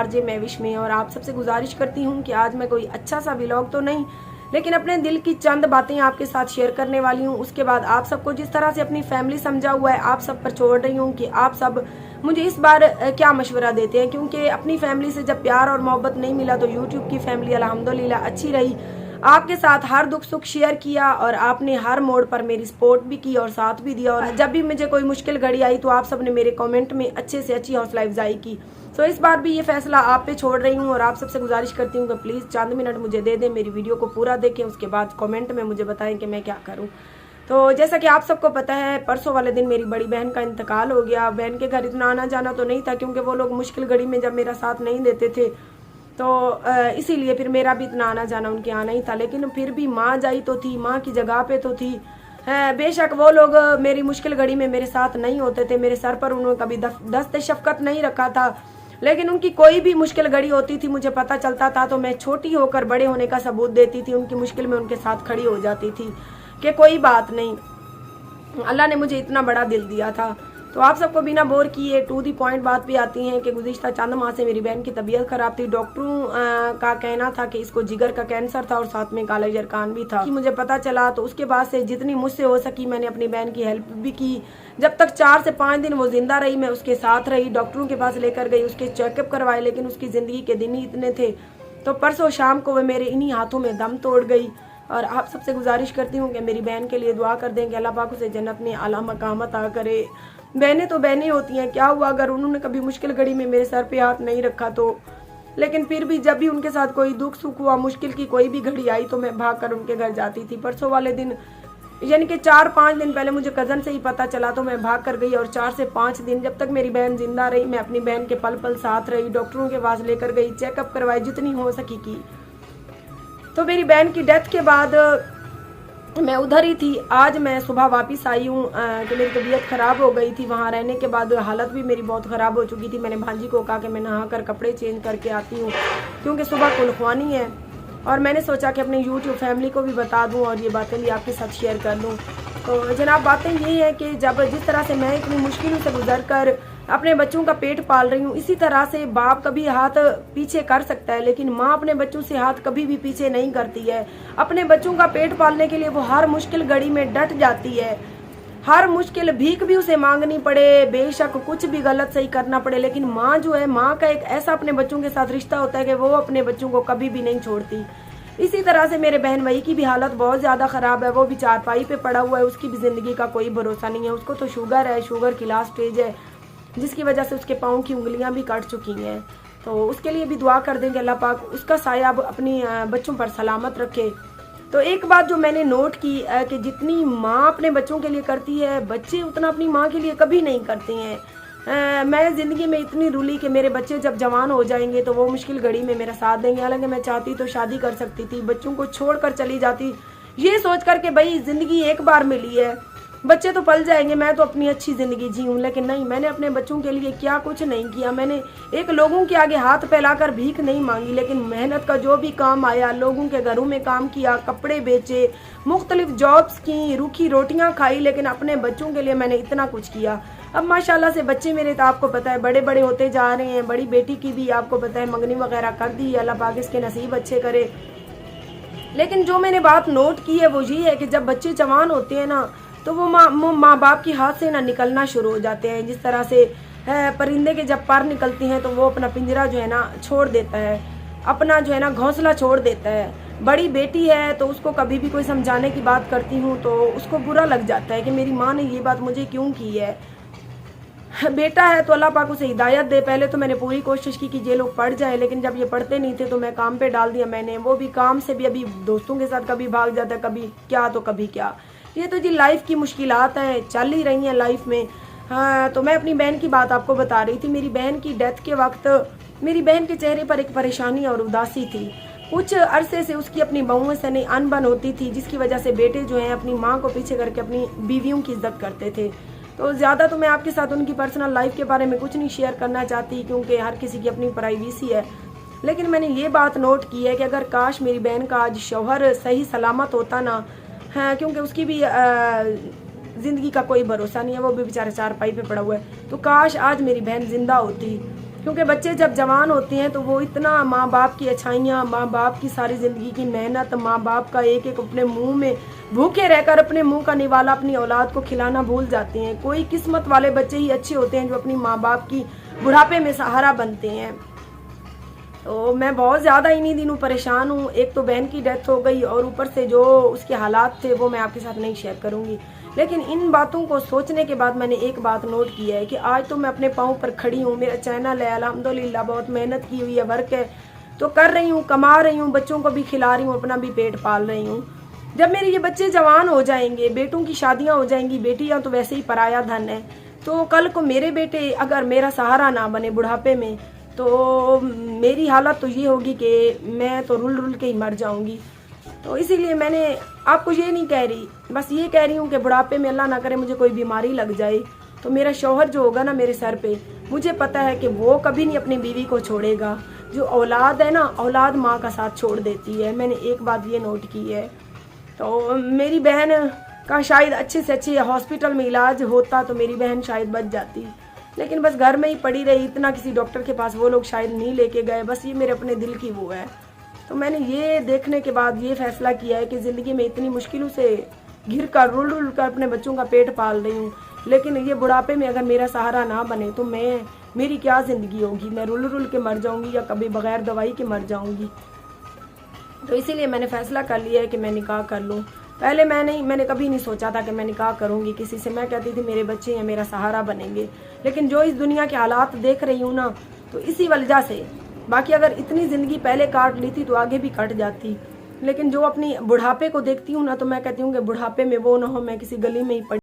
RJ Mahwish में। और आप सबसे गुजारिश करती हूँ कि आज मैं कोई अच्छा सा व्लॉग तो नहीं, लेकिन अपने दिल की चंद बातें आपके साथ शेयर करने वाली हूँ। उसके बाद आप सबको जिस तरह से अपनी फैमिली समझा हुआ है, आप सब पर छोड़ रही हूँ कि आप सब मुझे इस बार क्या मशवरा देते हैं, क्योंकि अपनी फैमिली से जब प्यार और मोहब्बत नहीं मिला तो यूट्यूब की फैमिली अल्हम्दुलिल्लाह अच्छी रही। आपके साथ हर दुख सुख शेयर किया और आपने हर मोड़ पर मेरी सपोर्ट भी की और साथ भी दिया। और जब भी मुझे कोई मुश्किल घड़ी आई तो आप सब ने मेरे कमेंट में अच्छे से अच्छी हौसला अफजाई की। तो इस बार भी ये फैसला आप पे छोड़ रही हूँ और आप सबसे गुजारिश करती हूँ कि प्लीज़ चंद मिनट मुझे दे दें, मेरी वीडियो को पूरा देखें, उसके बाद कमेंट में मुझे बताएं कि मैं क्या करूँ। तो जैसा कि आप सबको पता है, परसों वाले दिन मेरी बड़ी बहन का इंतकाल हो गया। बहन के घर इतना आना जाना तो नहीं था, क्योंकि वो लोग मुश्किल घड़ी में जब मेरा साथ नहीं देते थे तो इसीलिए फिर मेरा भी इतना आना जाना उनके आना ही था। लेकिन फिर भी माँ जाई तो थी, माँ की जगह पे तो थी। बेशक वो लोग मेरी मुश्किल घड़ी में मेरे साथ नहीं होते थे, मेरे सर पर उन्होंने कभी दस्ते शफकत नहीं रखा था, लेकिन उनकी कोई भी मुश्किल घड़ी होती थी मुझे पता चलता था तो मैं छोटी होकर बड़े होने का सबूत देती थी। उनकी मुश्किल में उनके साथ खड़ी हो जाती थी कि कोई बात नहीं, अल्लाह ने मुझे इतना बड़ा दिल दिया था। तो आप सबको बिना बोर किए टू दी पॉइंट बात भी आती है कि गुज़िश्ता चंद माह से मेरी बहन की तबीयत खराब थी। डॉक्टरों का कहना था कि इसको जिगर का कैंसर था और साथ में काला जरकान भी था। कि मुझे पता चला तो उसके बाद से जितनी मुझसे हो सकी मैंने अपनी बहन की हेल्प भी की। जब तक 4 से 5 दिन वो जिंदा रही मैं उसके साथ रही, डॉक्टरों के पास लेकर गई, उसके चेकअप करवाए, लेकिन उसकी ज़िंदगी के दिन ही इतने थे। तो परसों शाम को वह मेरे इन्हीं हाथों में दम तोड़ गई। और आप सबसे गुजारिश करती हूँ कि मेरी बहन के लिए दुआ कर दें कि अल्लाह पाक उसे जन्नत में आला मकाम अता करे। बहनें तो बहनें होती हैं, क्या हुआ अगर उन्होंने कभी मुश्किल घड़ी में मेरे सर पे हाथ नहीं रखा तो। लेकिन फिर भी जब भी उनके साथ कोई दुख सुख हुआ, मुश्किल की कोई भी घड़ी आई तो मैं भाग कर उनके घर जाती थी। परसों वाले दिन यानी कि 4-5 दिन पहले मुझे कज़न से ही पता चला तो मैं भाग कर गई। और 4 से 5 दिन जब तक मेरी बहन जिंदा रही मैं अपनी बहन के पल पल साथ रही, डॉक्टरों के पास लेकर गई, चेकअप करवाई, जितनी हो सकी की। तो मेरी बहन की डेथ के बाद मैं उधर ही थी। आज मैं सुबह वापस आई हूँ कि मेरी तबीयत ख़राब हो गई थी। वहाँ रहने के बाद हालत भी मेरी बहुत ख़राब हो चुकी थी। मैंने भांजी को कहा कि मैं नहा कर कपड़े चेंज करके आती हूँ, क्योंकि सुबह कुलख्वानी है। और मैंने सोचा कि अपने यूट्यूब फैमिली को भी बता दूँ और ये बातें भी आपके साथ शेयर कर दूँ। तो जनाब बातें ये है कि जब जिस तरह से मैं इतनी मुश्किलों से गुजर कर अपने बच्चों का पेट पाल रही हूँ, इसी तरह से बाप कभी हाथ पीछे कर सकता है, लेकिन माँ अपने बच्चों से हाथ कभी भी पीछे नहीं करती है। अपने बच्चों का पेट पालने के लिए वो हर मुश्किल घड़ी में डट जाती है। हर मुश्किल भीख भी उसे मांगनी पड़े, बेशक कुछ भी गलत सही करना पड़े, लेकिन माँ जो है, माँ का एक ऐसा अपने बच्चों के साथ रिश्ता होता है कि वो अपने बच्चों को कभी भी नहीं छोड़ती। इसी तरह से मेरे बहन भाई की भी हालत बहुत ज़्यादा ख़राब है। वो भी चारपाई पे पड़ा हुआ है, उसकी भी ज़िंदगी का कोई भरोसा नहीं है। उसको तो शुगर है, शुगर की लास्ट स्टेज है, जिसकी वजह से उसके पाँव की उंगलियां भी कट चुकी हैं। तो उसके लिए भी दुआ कर देंगे अल्लाह पाक उसका साया अपनी बच्चों पर सलामत रखे। तो एक बात जो मैंने नोट की कि जितनी माँ अपने बच्चों के लिए करती है, बच्चे उतना अपनी माँ के लिए कभी नहीं करते हैं। मैं ज़िंदगी में इतनी रुली कि मेरे बच्चे जब जवान हो जाएंगे तो वो मुश्किल घड़ी में मेरा साथ देंगे। हालांकि मैं चाहती तो शादी कर सकती थी, बच्चों को छोड़ कर चली जाती, ये सोच कर के भाई ज़िंदगी एक बार मिली है, बच्चे तो पल जाएंगे, मैं तो अपनी अच्छी ज़िंदगी जीऊँ। लेकिन नहीं, मैंने अपने बच्चों के लिए क्या कुछ नहीं किया। मैंने एक लोगों के आगे हाथ फैलाकर भीख नहीं मांगी, लेकिन मेहनत का जो भी काम आया, लोगों के घरों में काम किया, कपड़े बेचे, मुख्तलिफ जॉब्स की, रूखी रोटियां खाई, लेकिन अपने बच्चों के लिए मैंने इतना कुछ किया। अब माशाल्लाह से बच्चे मेरे तो आपको पता है बड़े बड़े होते जा रहे हैं। बड़ी बेटी की भी आपको पता है मंगनी वगैरह कर दी, अल्लाह पाक इसके नसीब अच्छे करे। लेकिन जो मैंने बात नोट की है वो ये है कि जब बच्चे जवान होते हैं ना तो वो माँ बाप के हाथ से ना निकलना शुरू हो जाते हैं। जिस तरह से परिंदे के जब पर निकलती हैं तो वो अपना पिंजरा जो है ना छोड़ देता है, अपना जो है ना घोंसला छोड़ देता है। बड़ी बेटी है तो उसको कभी भी कोई समझाने की बात करती हूँ तो उसको बुरा लग जाता है कि मेरी माँ ने ये बात मुझे क्यों की है। बेटा है तो अल्लाह पाक उसे हिदायत दे। पहले तो मैंने पूरी कोशिश की कि ये लोग पढ़ जाए, लेकिन जब ये पढ़ते नहीं थे तो मैं काम पे डाल दिया मैंने। वो भी काम से भी अभी दोस्तों के साथ कभी भाग जाता है, कभी क्या तो कभी क्या। ये तो जी लाइफ की मुश्किलात हैं, चल ही रही हैं लाइफ में। हाँ, तो मैं अपनी बहन की बात आपको बता रही थी। मेरी बहन की डेथ के वक्त मेरी बहन के चेहरे पर एक परेशानी और उदासी थी। कुछ अरसे से उसकी अपनी बहुओं से नहीं अनबन होती थी, जिसकी वजह से बेटे जो हैं अपनी माँ को पीछे करके अपनी बीवियों की इज्जत करते थे। तो ज़्यादा तो मैं आपके साथ उनकी पर्सनल लाइफ के बारे में कुछ नहीं शेयर करना चाहती, क्योंकि हर किसी की अपनी प्राइवेसी है। लेकिन मैंने ये बात नोट की है कि अगर काश मेरी बहन का आज शौहर सही सलामत होता ना, हाँ, क्योंकि उसकी भी ज़िंदगी का कोई भरोसा नहीं है, वो भी बेचारा चारपाई पे पड़ा हुआ है, तो काश आज मेरी बहन जिंदा होती। क्योंकि बच्चे जब जवान होते हैं तो वो इतना माँ बाप की अच्छाइयाँ, माँ बाप की सारी ज़िंदगी की मेहनत, माँ बाप का एक एक अपने मुंह में भूखे रहकर अपने मुंह का निवाला अपनी औलाद को खिलाना भूल जाते हैं। कोई किस्मत वाले बच्चे ही अच्छे होते हैं जो अपनी माँ बाप की बुढ़ापे में सहारा बनते हैं। तो मैं बहुत ज़्यादा इन्हीं दिनों परेशान हूँ। एक तो बहन की डेथ हो गई और ऊपर से जो उसके हालात थे वो मैं आपके साथ नहीं शेयर करूँगी। लेकिन इन बातों को सोचने के बाद मैंने एक बात नोट की है कि आज तो मैं अपने पाँव पर खड़ी हूँ, मेरा चैनल है, अल्हम्दुलिल्लाह बहुत मेहनत की हुई है, वर्क है तो कर रही हूँ, कमा रही हूँ, बच्चों को भी खिला रही हूँ, अपना भी पेट पाल रही हूँ। जब मेरे ये बच्चे जवान हो जाएंगे, बेटों की शादियाँ हो जाएंगी, बेटियाँ तो वैसे ही पराया धन है, तो कल को मेरे बेटे अगर मेरा सहारा ना बने बुढ़ापे में तो मेरी हालत तो ये होगी कि मैं तो रुल रुल के ही मर जाऊंगी। तो इसीलिए मैंने आपको ये नहीं कह रही, बस ये कह रही हूँ कि बुढ़ापे में अल्लाह ना करे मुझे कोई बीमारी लग जाए तो मेरा शौहर जो होगा ना मेरे सर पे, मुझे पता है कि वो कभी नहीं अपनी बीवी को छोड़ेगा। जो औलाद है ना, औलाद माँ का साथ छोड़ देती है, मैंने एक बात ये नोट की है। तो मेरी बहन का शायद अच्छे से अच्छे हॉस्पिटल में इलाज होता तो मेरी बहन शायद बच जाती, लेकिन बस घर में ही पड़ी रही, इतना किसी डॉक्टर के पास वो लोग शायद नहीं लेके गए। बस ये मेरे अपने दिल की वो है। तो मैंने ये देखने के बाद ये फैसला किया है कि ज़िंदगी में इतनी मुश्किलों से घिर कर रुल रुल कर अपने बच्चों का पेट पाल रही हूँ, लेकिन ये बुढ़ापे में अगर मेरा सहारा ना बने तो मेरी क्या ज़िंदगी होगी, मैं रुल रुल के मर जाऊँगी या कभी बगैर दवाई के मर जाऊँगी। तो इसीलिए मैंने फ़ैसला कर लिया है कि मैं निकाह कर लूँ। पहले मैंने कभी नहीं सोचा था कि मैं निकाह करूँगी किसी से। मैं कहती थी मेरे बच्चे हैं, मेरा सहारा बनेंगे, लेकिन जो इस दुनिया के हालात देख रही हूँ ना तो इसी वजह से, बाकी अगर इतनी ज़िंदगी पहले काट ली थी तो आगे भी कट जाती, लेकिन जो अपनी बुढ़ापे को देखती हूँ ना तो मैं कहती हूँ कि बुढ़ापे में वो ना हो मैं किसी गली में ही पड़ी